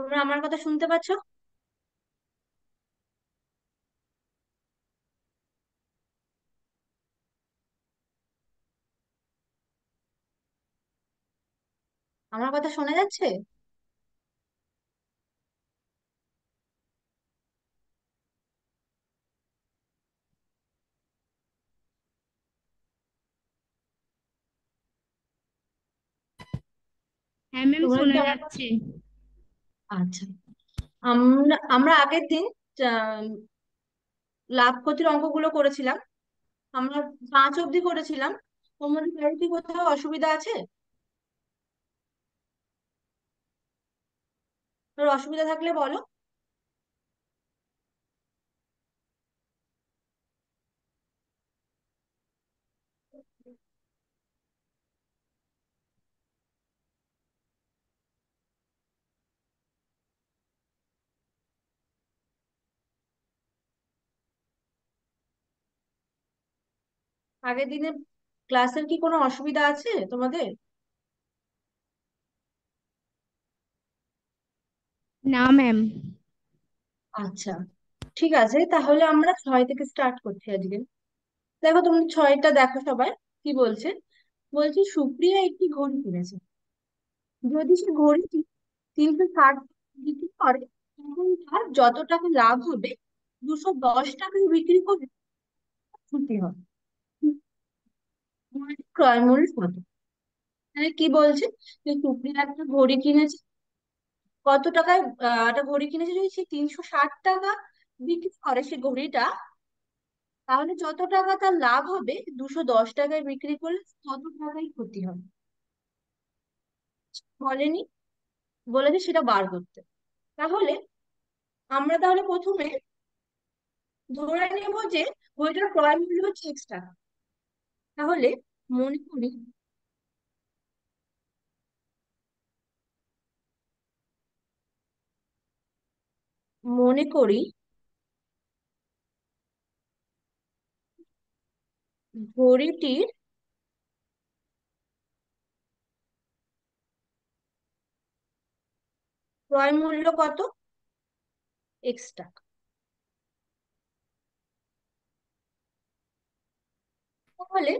তোমরা আমার কথা শুনতে পাচ্ছ? আমার কথা শোনা যাচ্ছে? হ্যাঁ ম্যাম, তোমরা কি শোনা আমার কথা? যাচ্ছে। আচ্ছা। আমরা আগের দিন আহ, লাভ ক্ষতির অঙ্কগুলো করেছিলাম। আমরা 5 অবধি করেছিলাম। তোমাদের কারো কি কোথাও অসুবিধা আছে? তোর অসুবিধা থাকলে বলো। আগের দিনের ক্লাসের কি কোনো অসুবিধা আছে তোমাদের? না ম্যাম। আচ্ছা, ঠিক আছে, তাহলে আমরা 6 থেকে স্টার্ট করছি আজকে। দেখো, তুমি 6টা দেখো সবাই। কি বলছে? বলছি সুপ্রিয়া একটি ঘড়ি কিনেছে। যদি সে ঘড়িটি 360 বিক্রি করে, তখন তার যত টাকা লাভ হবে 210 টাকায় বিক্রি করে ক্ষতি হবে। ঘড়ির ক্রয় মূল্য কত? মানে কি বলছে, যে সুপ্রিয়া একটা ঘড়ি কিনেছে। কত টাকায় একটা ঘড়ি কিনেছে? যদি সে 360 টাকা বিক্রি করে সে ঘড়িটা, তাহলে যত টাকা তার লাভ হবে 210 টাকায় বিক্রি করলে তত টাকাই ক্ষতি হবে। বলেনি? বলেছে সেটা বার করতে। তাহলে তাহলে প্রথমে ধরে নেব যে বইটার ক্রয় মূল্য হচ্ছে X টাকা। তাহলে মনে করি মনে করি ঘড়িটির ক্রয় মূল্য কত? X টাকা। তাহলে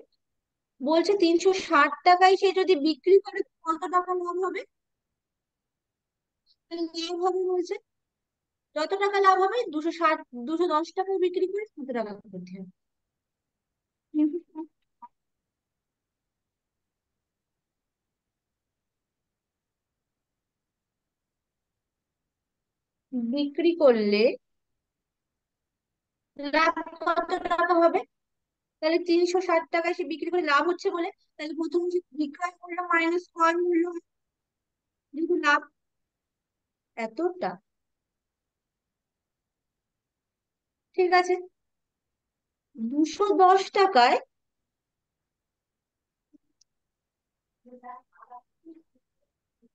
বলছে 360 টাকায় সে যদি বিক্রি করে কত টাকা লাভ হবে? তাহলে লাভ হবে বলছে, যত টাকা লাভ হবে 260, 210 টাকায় বিক্রি করে কত টাকা করতে হবে? কিন্তু বিক্রি করলে লাভ কত টাকা হবে? তাহলে 360 টাকায় সে বিক্রি করে লাভ হচ্ছে বলে, তাহলে প্রথম যে বিক্রয় মূল্য মাইনাস ক্রয় মূল্য, যেহেতু লাভ এতটা। ঠিক আছে, 210 টাকায়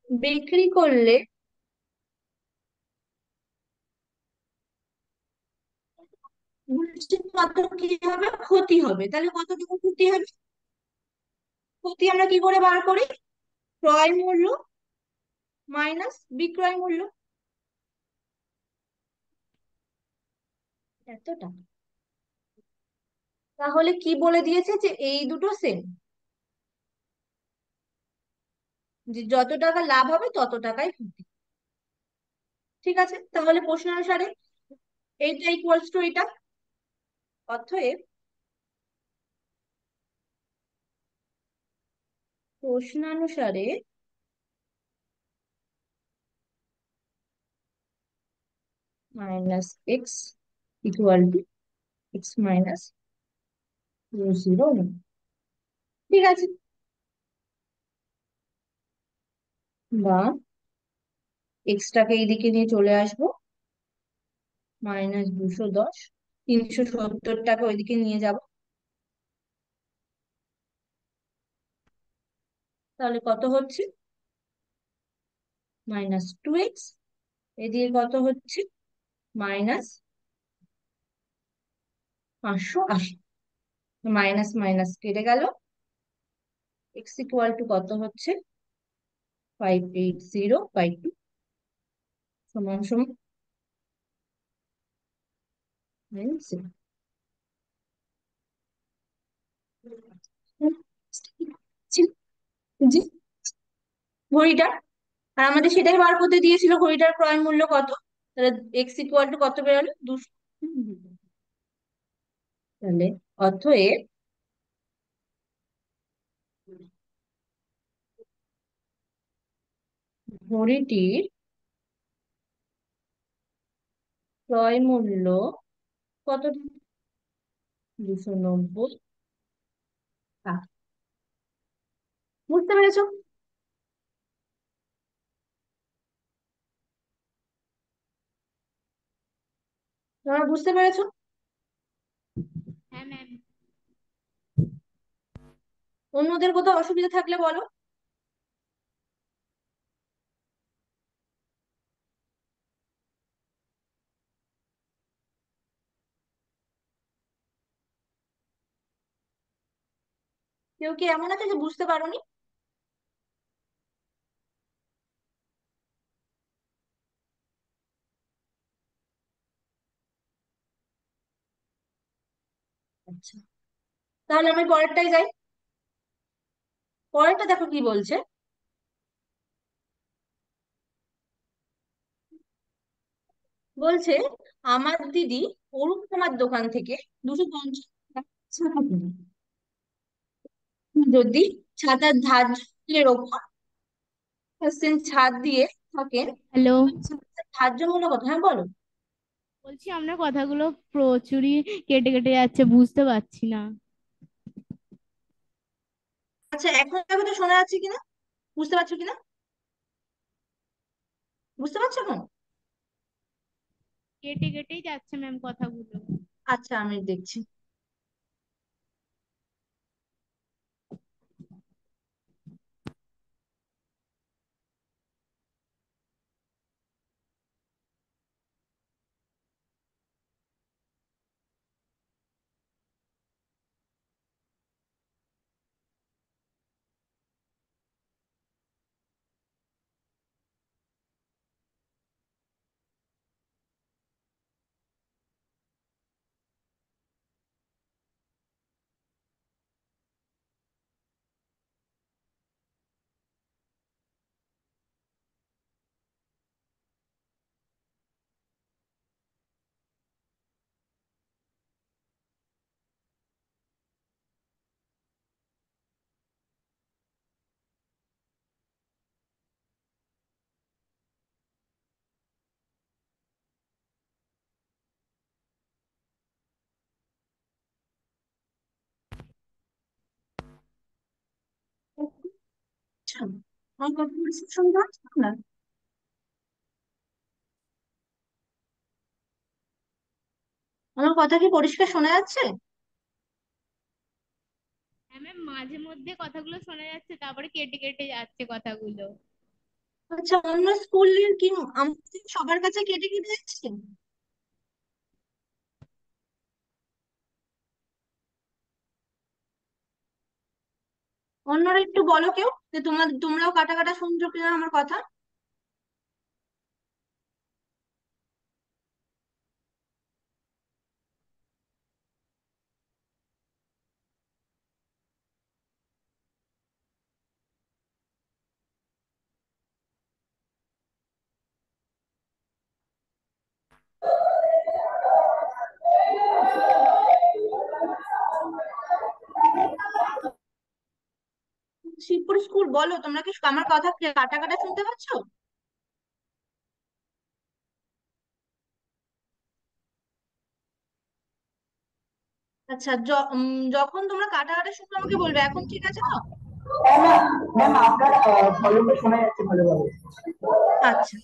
বিক্রি করলে বলছে কত কি হবে? ক্ষতি হবে। তাহলে কত টাকা ক্ষতি হবে? ক্ষতি আমরা কি করে বার করি? ক্রয় মূল্য মাইনাস বিক্রয় মূল্য। এত টাকা। তাহলে কি বলে দিয়েছে যে এই দুটো সেম, যে যত টাকা লাভ হবে তত টাকাই ক্ষতি। ঠিক আছে, তাহলে প্রশ্ন অনুসারে এইটা ইকুয়ালস টু এটা। অতএব প্রশ্নানুসারে -x ইকুয়াল টু x - 0। ঠিক আছে, বা এক্সটাকে এইদিকে নিয়ে চলে আসবো, -210, 370 টাকা ওইদিকে নিয়ে যাব। তাহলে কত হচ্ছে? -2x। এদিকে কত হচ্ছে? -580। মাইনাস মাইনাস কেটে গেল। এক্স ইকুয়াল টু কত হচ্ছে? 580/2। সমান সমান হয়েছে। জি, ঘড়িটা। আর আমাদের সেটাই বার করতে দিয়েছিল, ঘড়িটার ক্রয় মূল্য কত। তাহলে এক্স ইকুয়াল টু কত বেরোলো, 200। তাহলে অতএব ঘড়িটির ক্রয় মূল্য কত? 290 টাকা। বুঝতে পেরেছো? তোমরা বুঝতে পেরেছো? হ্যাঁ ম্যাম। অন্যদের কোথাও অসুবিধা থাকলে বলো। কেউ কি এমন আছে যে বুঝতে পারোনি? আচ্ছা, তাহলে আমি পরেরটাই যাই। পরেরটা দেখো কি বলছে। বলছে আমার দিদি অরুণ কুমার দোকান থেকে 250 টাকা ছাতা কিনে। যদি ছাতার ধারের ওপর ছাদ দিয়ে থাকেন, হ্যালো। ছাতার ধার্য মূল্য কত? হ্যাঁ বলো। বলছি আপনার কথাগুলো প্রচুরই কেটে কেটে যাচ্ছে, বুঝতে পারছি না। আচ্ছা, এখন দেখো তো শোনা যাচ্ছে কিনা, বুঝতে পারছো কিনা? বুঝতে পারছো এখন? কেটে কেটেই যাচ্ছে ম্যাম কথাগুলো। আচ্ছা, আমি দেখছি। আচ্ছা, আমার কথা পরিষ্কার শুনতে পাচ্ছ না? আমার কথা কি পরিষ্কার শোনা যাচ্ছে? হ্যাঁ ম্যাম, মাঝে মধ্যে কথাগুলো শোনা যাচ্ছে, তারপরে কেটে কেটে যাচ্ছে কথাগুলো। আচ্ছা, অন্য স্কুলের কি আমাদের সবার কাছে কেটে কেটে যাচ্ছে? অন্যরা একটু বলো কেউ, যে তোমরাও কাটা কাটা শুনছো কিনা আমার কথা। শিবপুর স্কুল, বলো তোমরা কি আমার কথা কাটা কাটা শুনতে পাচ্ছো? আচ্ছা, যখন তোমরা কাটা কাটা শুনবে আমাকে বলবে। এখন ঠিক আছে তো? ম্যাম, ম্যাম আপনার ভলিউমটা শোনা যাচ্ছে ভালোভাবে। আচ্ছা,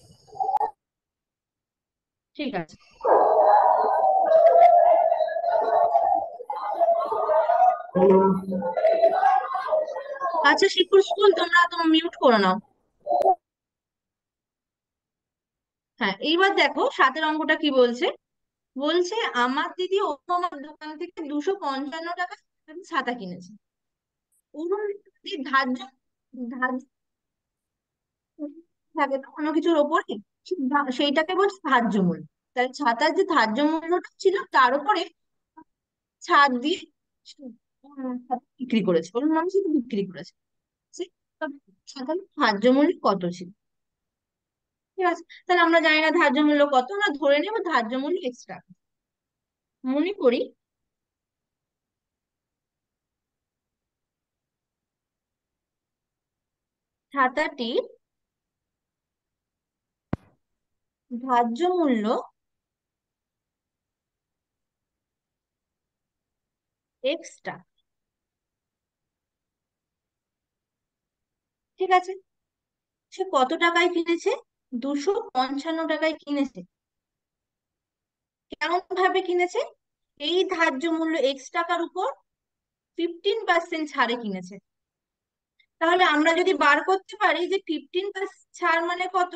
ঠিক আছে। আচ্ছা শিবপুর স্কুল, তোমরা তোমার মিউট করে নাও। হ্যাঁ, এইবার দেখো 7-এর অঙ্কটা কি বলছে। বলছে আমার দিদি আমার দোকান থেকে 255 টাকা ছাতা কিনেছে। অরুণ দিদির ধার্য ধার্য থাকে তো কোনো কিছুর ওপরে। সেইটাকে বলছে ধার্য মূল্য। তাহলে ছাতার যে ধার্য মূল্যটা ছিল তার উপরে ছাড় দিয়ে বিক্রি করেছে, বলুন মানুষ কিন্তু বিক্রি করেছে। তবে ছাতার ধার্য মূল্য কত ছিল? ঠিক আছে, তাহলে আমরা জানি না ধার্য মূল্য কত, আমরা ধরে নেবো ধার্য মূল্য এক্সট্রা। মনে করি ছাতাটি ধার্য মূল্য এক্সট্রা। ঠিক আছে, সে কত টাকায় কিনেছে? 255 টাকায় কিনেছে। কেমন ভাবে কিনেছে? এই ধার্য মূল্য এক্স টাকার উপর 15% ছাড়ে কিনেছে। তাহলে আমরা যদি বার করতে পারি যে 15% ছাড় মানে কত,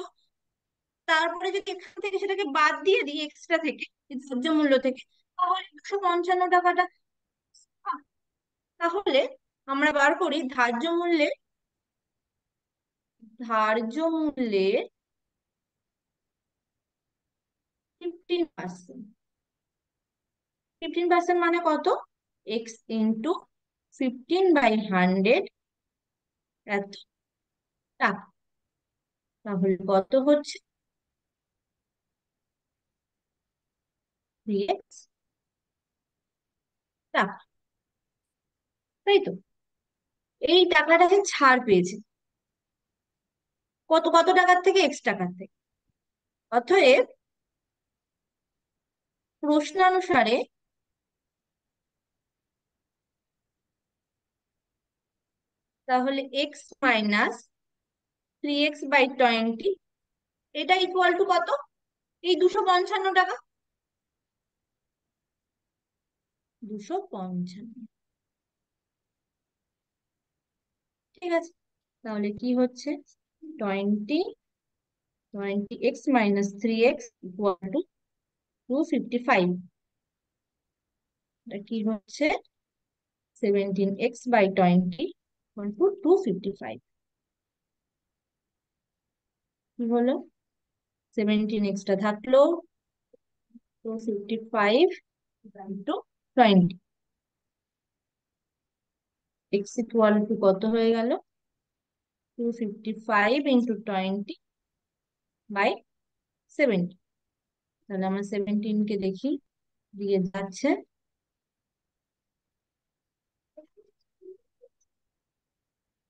তারপরে যদি এখান থেকে সেটাকে বাদ দিয়ে দিই এক্সট্রা থেকে, এই ধার্য মূল্য থেকে, তাহলে 255 টাকাটা। তাহলে আমরা বার করি ধার্য মূল্যের 15%। 15% মানে কত? এক্স ইন্টু 15/100 এত টাকা। তাহলে কত হচ্ছে? 3x টাকা, তাই তো? এই টাকাটা যে ছাড় পেয়েছে কত কত টাকার থেকে? এক্স টাকার থেকে। অতএব প্রশ্নানুসারে তাহলে x - 3x/20 এটা ইকুয়াল টু কত? এই 255 টাকা। 255। ঠিক আছে, তাহলে কি হচ্ছে? 20 x - 3x ইকুয়াল টু 255। এটা কি হচ্ছে? 17x/20 equal to 255। কি হলো? 17x টা থাকলো, 255 ইন্টু 20, এক্স ইকুয়াল টু কত হয়ে গেল? 255 × 20/17। তাহলে আমরা 17 কে দেখি, দিয়ে যাচ্ছে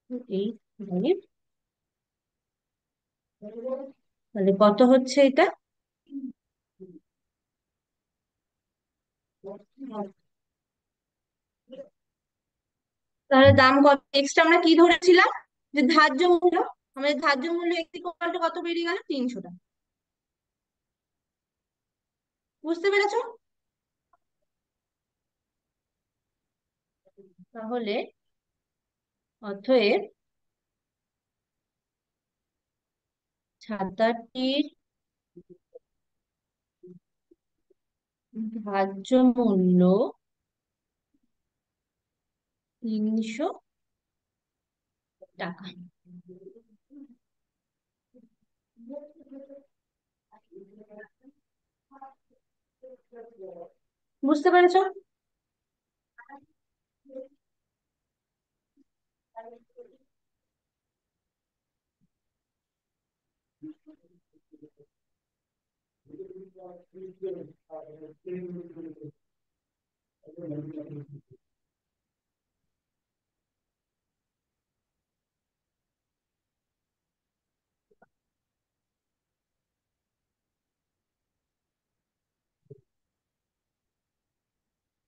8 5। তাহলে কত হচ্ছে এটা? তাহলে দাম কত? এক্সটা আমরা কি ধরেছিলাম? যে ধার্য মূল্য। আমাদের ধার্য মূল্য এক্স ইকুয়াল টু কত বেরিয়ে গেল? 300 টাকা। বুঝতে পেরেছো? তাহলে অতএব ছাতাটির ধার্য মূল্য 300 টাকা। বুঝতে পেরেছো?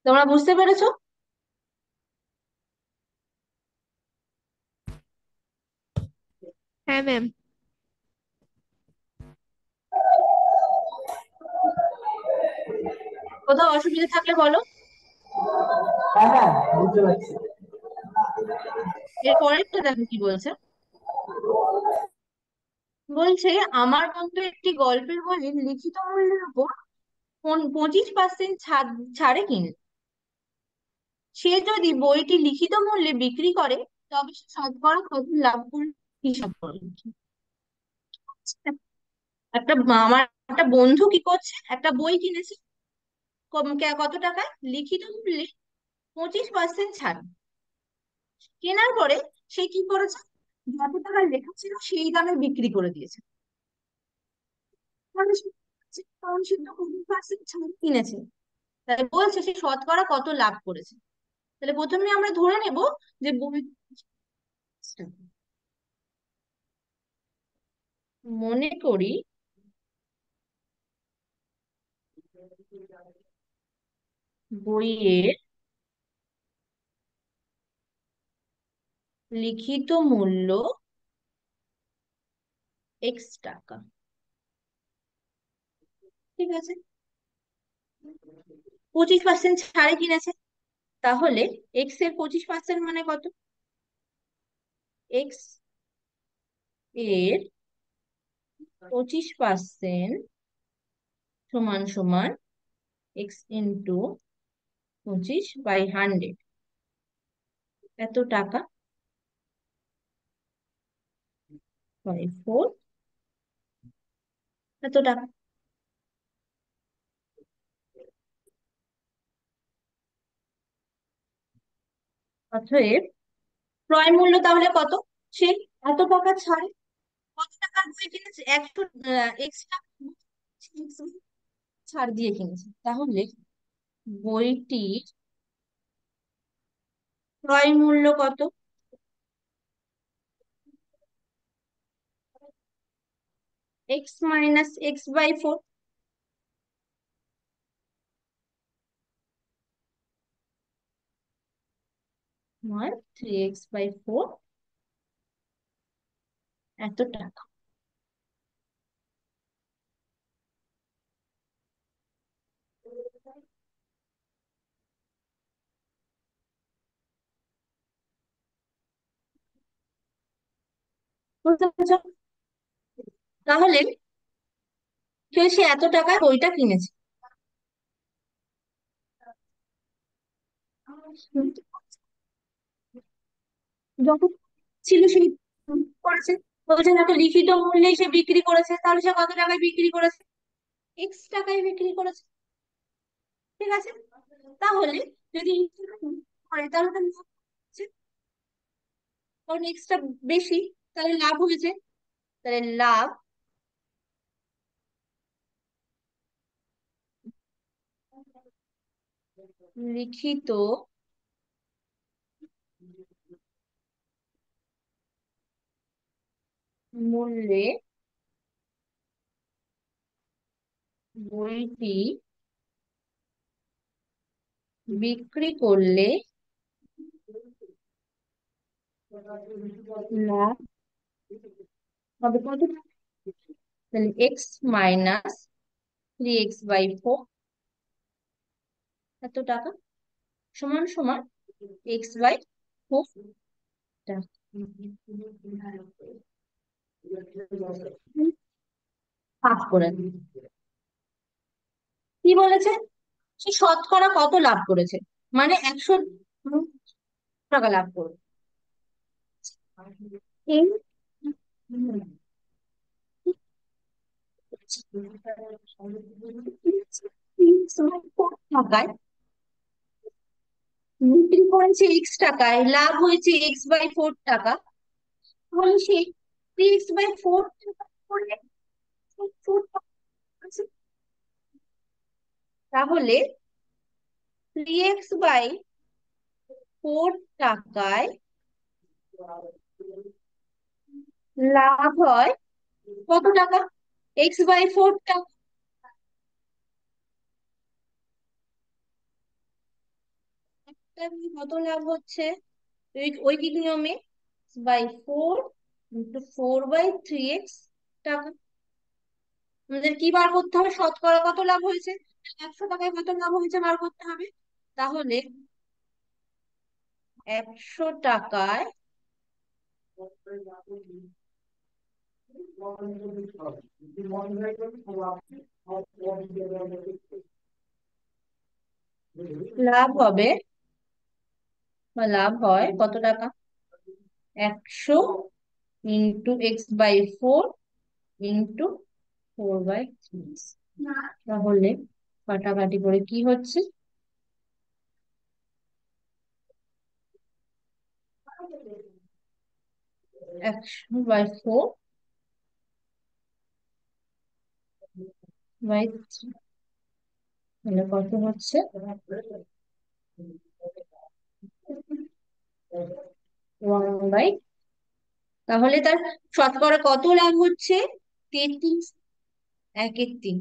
তোমরা বুঝতে পেরেছো? হ্যাঁ ম্যাম। কোথাও অসুবিধা থাকলে বলো। হ্যাঁ হ্যাঁ, বুঝতে পারছি। এর পরেরটা দেখো কি বলছে। বলছে আমার বন্ধু একটি গল্পের বইয়ের লিখিত মূল্যের উপর 25% ছাড়ে কিনে। সে যদি বইটি লিখিত মূল্যে বিক্রি করে তবে সে শতকরা কত লাভ করবে হিসাব করে। আমার একটা বন্ধু কি করছে, একটা বই কিনেছে। কত টাকায়? লিখিত মূল্যে 25% ছাড়। কেনার পরে সে কি করেছে, যত টাকা লেখা ছিল সেই দামে বিক্রি করে দিয়েছে। মানে কারণ সে তো 20% ছাড় কিনেছে, তাই বলছে সে শতকরা কত লাভ করেছে। তাহলে প্রথমে আমরা ধরে নেব যে বই, মনে করি বইয়ের লিখিত মূল্য X টাকা। ঠিক আছে, 25% ছাড়ে কিনেছে। তাহলে এক্স এর 25% মানে কত? এক্স এর 25% সমান সমান এক্স ইন্টু 25/100, এত টাকা, 4, এত টাকা। অতএব ক্রয় মূল্য তাহলে কত? সে এত টাকা ছাড়ে, কত টাকার বই কিনেছে? 100 ছাড় দিয়ে কিনেছে। তাহলে বইটির ক্রয় মূল্য কত? X - X/4, নয় 3x/4, এত টাকা। বুঝতে পারছো? তাহলে সে এত টাকায় বইটা কিনেছে। যত ছিল সেই করেছে, বলছে না তো লিখিত মূল্যে সে বিক্রি করেছে, তাহলে সে কত টাকায় বিক্রি করেছে? X টাকায় বিক্রি করেছে। ঠিক আছে, তাহলে যদি X টাকায় বিক্রি করে তাহলে তো লাভ হচ্ছে, কারণ এক্সটা বেশি, তাহলে লাভ হয়েছে। তাহলে লাভ লিখিত মূল্যে বইটি বিক্রি করলে লাভ হবে কত? তাহলে X - 3x/4, এত টাকা, সমান সমান X/4 টাকা। ভাগ করে দিই। কি বলেছে? সে শতকরা কত লাভ করেছে, মানে 100 টাকা লাভ করবে। এই টাকায় বিক্রি করেছে X টাকায়, লাভ হয়েছে X/4 টাকা। তাহলে সেই 3x/4 করলে 4 টাকা আছে। তাহলে 3x/4 টাকায় লাভ হয় কত টাকা? X/4 টাকা। কত লাভ হচ্ছে? ঐকিক নিয়মে X/4 ইন্টু 4/3x টাকা। আমাদের কি বার করতে হবে? শতকরা কত লাভ হয়েছে, 100 টাকায় কত লাভ হয়েছে বার করতে হবে। তাহলে 100 টাকায় লাভ হবে, বা লাভ হয় কত টাকা? 100 ইন্টু X/4 ইন্টু 4/3। তাহলে কাটাকাটি করে কি হচ্ছে? 100/4/3, তাহলে কত হচ্ছে? 1/, তাহলে তার শতকরা কত লাভ হচ্ছে? 33/3,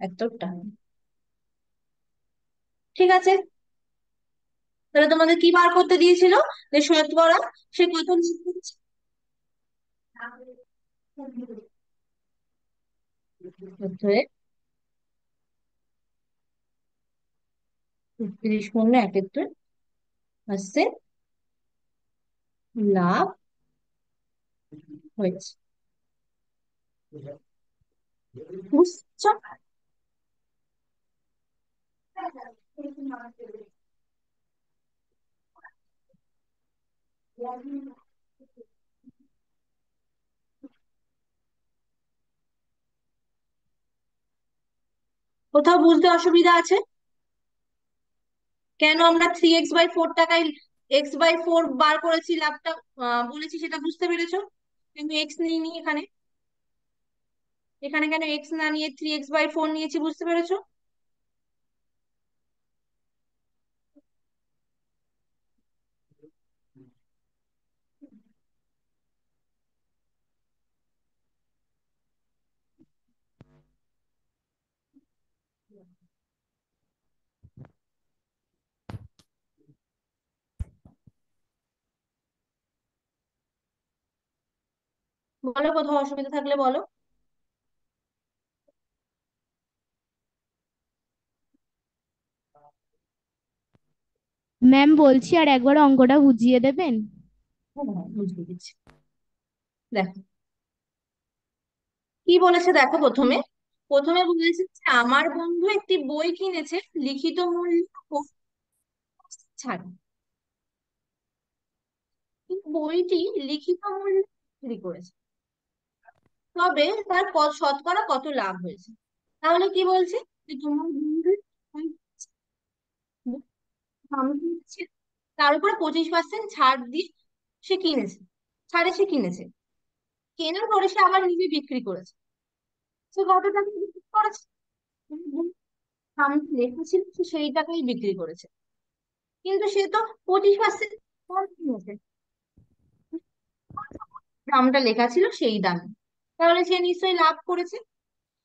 এতটা। ঠিক আছে, তাহলে তোমাদের কি বার করতে দিয়েছিল? যে শতকরা সে কত লাভ করছে। অতএব 33 × 71 আসছে লাভ হয়েছে। বুঝছো? কোথাও বুঝতে অসুবিধা আছে? কেন আমরা 3x/4 টাকায় x/4 বার করেছি লাভটা, বলেছি, সেটা বুঝতে পেরেছো? কিন্তু এক্স নিইনি এখানে। এখানে কেন এক্স না নিয়ে 3x/4 নিয়েছি, বুঝতে পেরেছো? বলো, কোথাও অসুবিধা থাকলে বলো। ম্যাম বলছি আর একবার অঙ্কটা বুঝিয়ে দেবেন? হ্যাঁ হ্যাঁ, বুঝতে দিচ্ছি। দেখো কি বলেছে, দেখো প্রথমে প্রথমে বলেছে যে আমার বন্ধু একটি বই কিনেছে লিখিত মূল্য ছাড়, কিন্তু বইটি লিখিত মূল্য বিক্রি করেছে, তবে তার শতকরা কত লাভ হয়েছে? তাহলে কি বলছে, যে তোমার বন্ধু দাম দিচ্ছে, তার উপরে 25% ছাড় দিয়ে সে কিনেছে, ছাড়ে সে কিনেছে, কেনার পরে সে আবার নিজে বিক্রি করেছে। সে কত টাকা বিক্রি করেছে? দামটা লেখা ছিল সে সেই টাকাই বিক্রি করেছে, কিন্তু সে তো 25% কম কিনেছে। দামটা লেখা ছিল সেই দাম, তাহলে সে নিশ্চয়ই লাভ করেছে।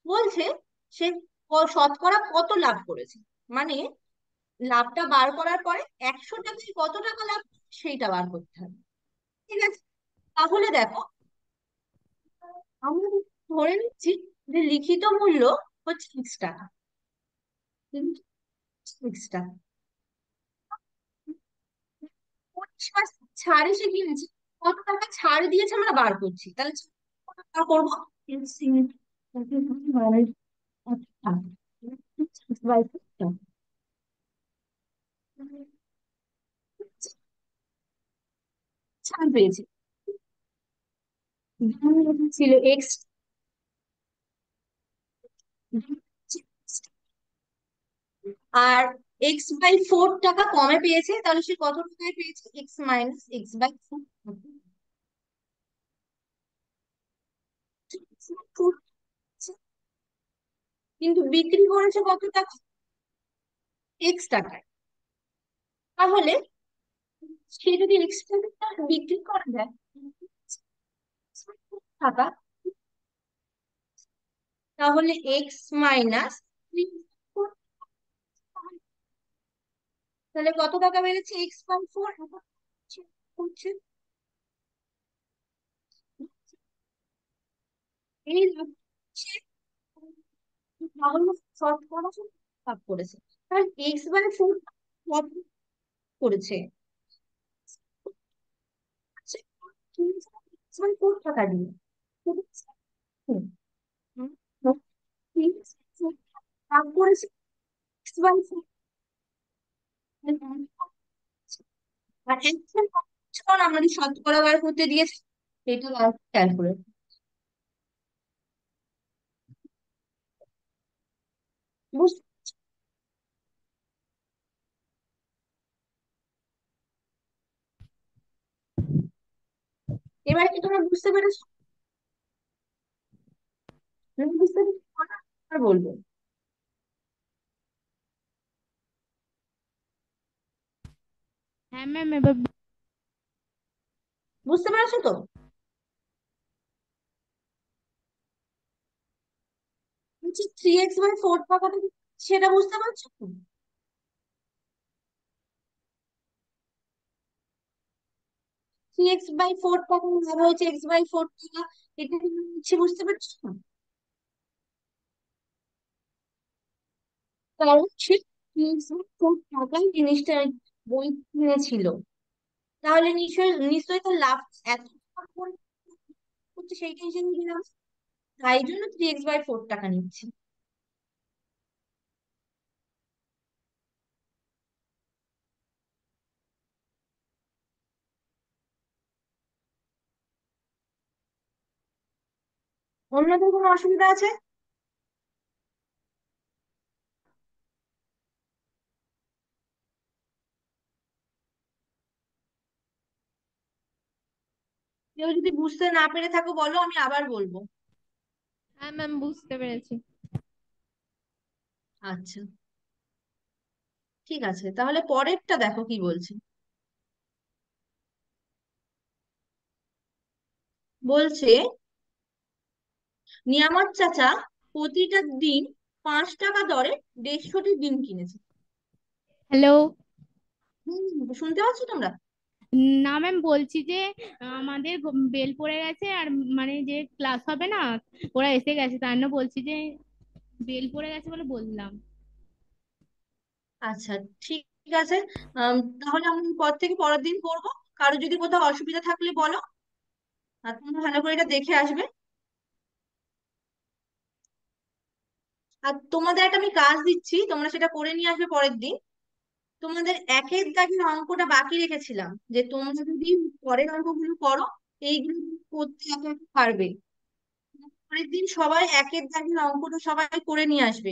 বলছে সে শতকরা কত লাভ করেছে, মানে লাভটা বার করার পরে 100 টাকায় কত টাকা লাভ সেইটা বার করতে হবে। ঠিক আছে, তাহলে দেখো আমরা ধরে নিচ্ছি যে লিখিত মূল্য হচ্ছে X টাকা, X টাকা, 25% ছাড়ে সে কিনেছে, কত টাকা ছাড় দিয়েছে আমরা বার করছি, তাহলে কত টাকা করবো? LCM, ছাড় পেয়েছে, ছিল এক্স, আর x/4 টাকা কমে পেয়েছে, তাহলে সে কত টাকায় পেয়েছে? x - x/4, কিন্তু বিক্রি করেছে কত টাকা? X টাকায়। তাহলে সে যদি X টাকা বিক্রি করা যায় টাকা, তাহলে x - 3/4, তাহলে কত টাকা বেড়েছে? x/4 হচ্ছে এই হচ্ছে, তাহলে শতকরা সে লাভ করেছে, কারণ x/4 লাভ করেছে, x/4 টাকা দিয়ে। ঠিক আছে? হুম, হুম, লাভ করেছে x/4, আর এখন আমাদের শতকরা বার করতে দিয়েছে, এটা ক্যালকুলেট। বুঝ- এবার কি তোমরা বুঝতে পেরেছো? তুমি বুঝতে পেরেছো না? আর বলবো। হ্যাঁ ম্যাম, এবার বুঝতে পেরেছো তো? বলছি 3x/4 টাকাটা কি, সেটা বুঝতে পারছো তো? 3x/4 টাকা লাভ হয়েছে, x/4 টাকা, এটা কি নিচ্ছে, বুঝতে পারছো না? কারণ সে 3x/4 টাকায় জিনিসটা, বই কিনেছিল। তাহলে নিশ্চয়ই নিশ্চয়ই তার লাভ এত টাকা করে করছে, সেই টেনশন নিলাম। তাই জন্য 3x/4 টাকা নিচ্ছে। অন্যদের কোনো অসুবিধা আছে? কেউ যদি বুঝতে না পেরে থাকো বলো, আমি আবার বলবো। হ্যাঁ ম্যাম, বুঝতে পেরেছি। আচ্ছা, ঠিক আছে, তাহলে পরেরটা দেখো কি বলছে। বলছে নিয়ামত চাচা প্রতিটা দিন 5 টাকা দরে 150টি ডিম কিনেছে। হ্যালো। শুনতে পাচ্ছ তোমরা? না ম্যাম, বলছি যে আমাদের বেল পড়ে গেছে, আর মানে যে ক্লাস হবে না, ওরা এসে গেছে, তার জন্য বলছি যে বেল পড়ে গেছে বলে বললাম। আচ্ছা, ঠিক আছে। তাহলে আমি পর থেকে পরের দিন করবো। কারো যদি কোথাও অসুবিধা থাকলে বলো, আর তোমরা ভালো করে এটা দেখে আসবে। আর তোমাদের একটা আমি কাজ দিচ্ছি, তোমরা সেটা করে নিয়ে আসবে পরের দিন। তোমাদের একের দাগের অঙ্কটা বাকি রেখেছিলাম, যে তোমরা যদি পরের অঙ্কগুলো করো, এইগুলো করতে একা একা পারবে। পরের দিন সবাই একের দাগের অঙ্কটা সবাই করে নিয়ে আসবে।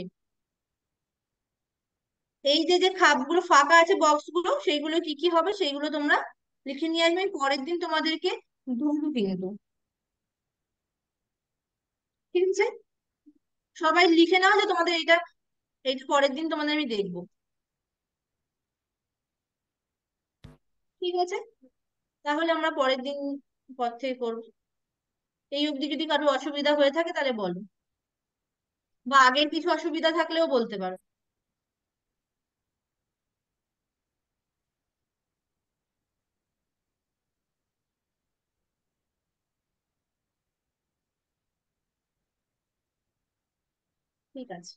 এই যে যে খাপগুলো ফাঁকা আছে, বক্স গুলো, সেইগুলো কি কি হবে সেইগুলো তোমরা লিখে নিয়ে আসবে। আমি পরের দিন তোমাদেরকে ধরবো কিন্তু। ঠিক আছে, সবাই লিখে নাও যে তোমাদের এটা, এইটা পরের দিন তোমাদের আমি দেখবো। ঠিক আছে, তাহলে আমরা পরের দিন পর থেকে করবো। এই অবধি যদি কারো অসুবিধা হয়ে থাকে তাহলে বলো, বা আগের কিছু অসুবিধা থাকলেও বলতে পারো। ঠিক আছে।